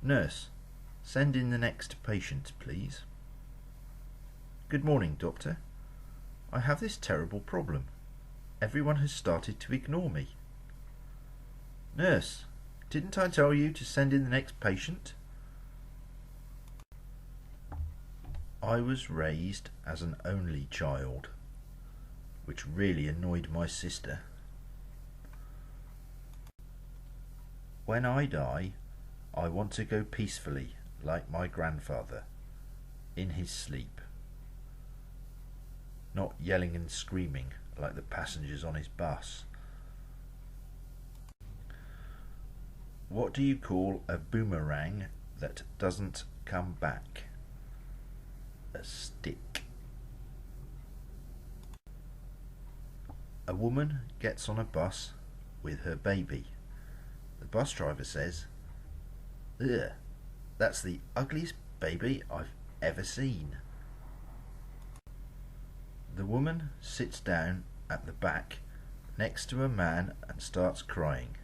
Nurse, send in the next patient, please. Good morning, doctor. I have this terrible problem. Everyone has started to ignore me. Nurse, didn't I tell you to send in the next patient? I was raised as an only child, which really annoyed my sister. When I die, I want to go peacefully, like my grandfather, in his sleep, not yelling and screaming like the passengers on his bus. What do you call a boomerang that doesn't come back? A stick. A woman gets on a bus with her baby. The bus driver says, "Ugh, that's the ugliest baby I've ever seen." The woman sits down at the back next to a man and starts crying.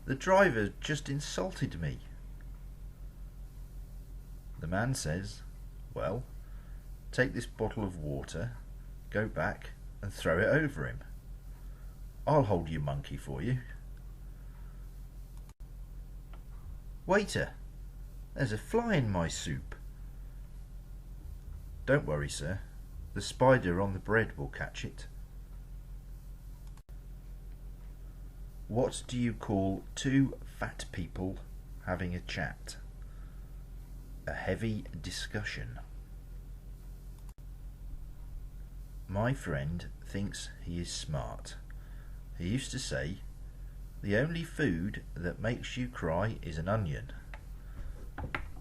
"The driver just insulted me." The man says, "Well, take this bottle of water, go back and throw it over him. I'll hold your monkey for you." "Waiter, there's a fly in my soup." "Don't worry, sir. The spider on the bread will catch it." What do you call two fat people having a chat? A heavy discussion. My friend thinks he is smart. He used to say, "The only food that makes you cry is an onion,"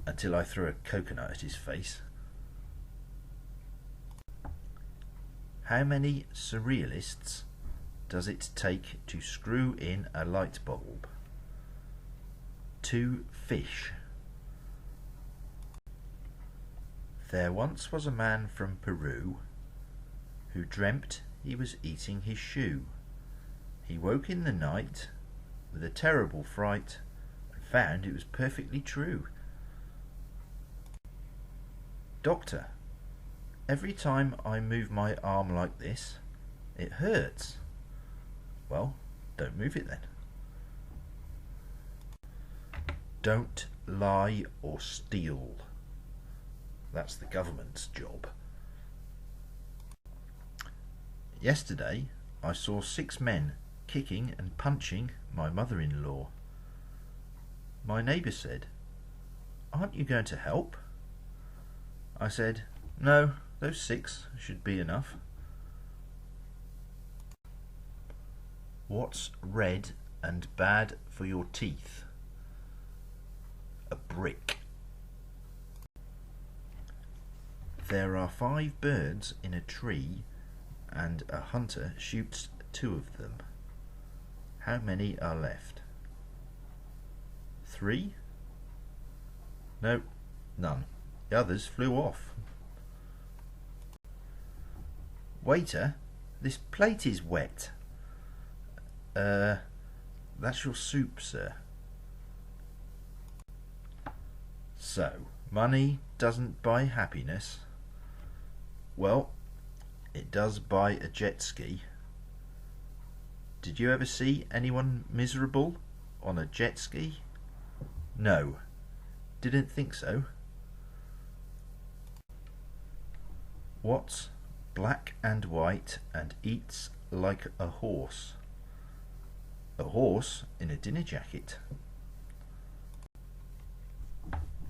until I threw a coconut at his face. How many surrealists does it take to screw in a light bulb? 2 fish. There once was a man from Peru who dreamt he was eating his shoe. He woke in the night with a terrible fright and found it was perfectly true. "Doctor, every time I move my arm like this, it hurts." "Well, don't move it then." Don't lie or steal. That's the government's job. Yesterday I saw 6 men kicking and punching my mother-in-law. My neighbour said, "Aren't you going to help?" I said, "No, those 6 should be enough." What's red and bad for your teeth? A brick. There are 5 birds in a tree and a hunter shoots 2 of them. How many are left? 3? No, none. The others flew off. Waiter, this plate is wet. That's your soup, sir. So, money doesn't buy happiness. Well, it does buy a jet ski. Did you ever see anyone miserable on a jet ski? No, didn't think so. What's black and white and eats like a horse? A horse in a dinner jacket.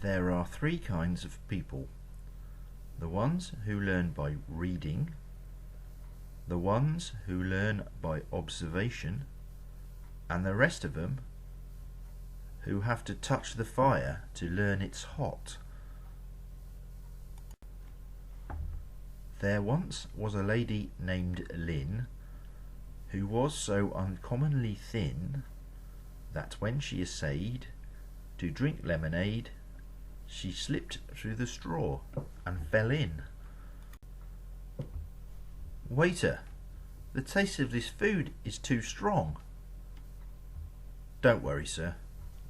There are 3 kinds of people. The ones who learn by reading, the ones who learn by observation, and the rest of them who have to touch the fire to learn it's hot. There once was a lady named Lynn who was so uncommonly thin that when she essayed to drink lemonade, she slipped through the straw and fell in. Waiter, the taste of this food is too strong. Don't worry, sir.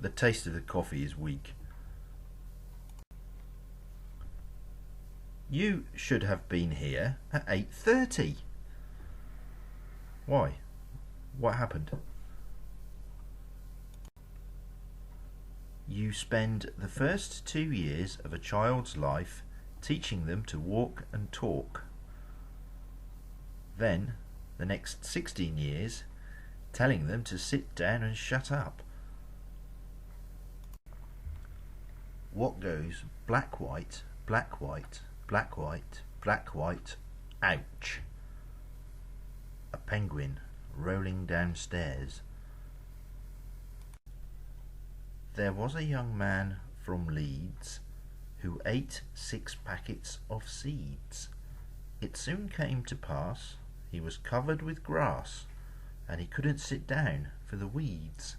The taste of the coffee is weak. You should have been here at 8:30. Why? What happened? You spend the first 2 years of a child's life teaching them to walk and talk. Then, the next 16 years, telling them to sit down and shut up. What goes black, white, black, white, black, white, black, white, ouch? A penguin rolling downstairs. There was a young man from Leeds who ate 6 packets of seeds. It soon came to pass he was covered with grass, and he couldn't sit down for the weeds.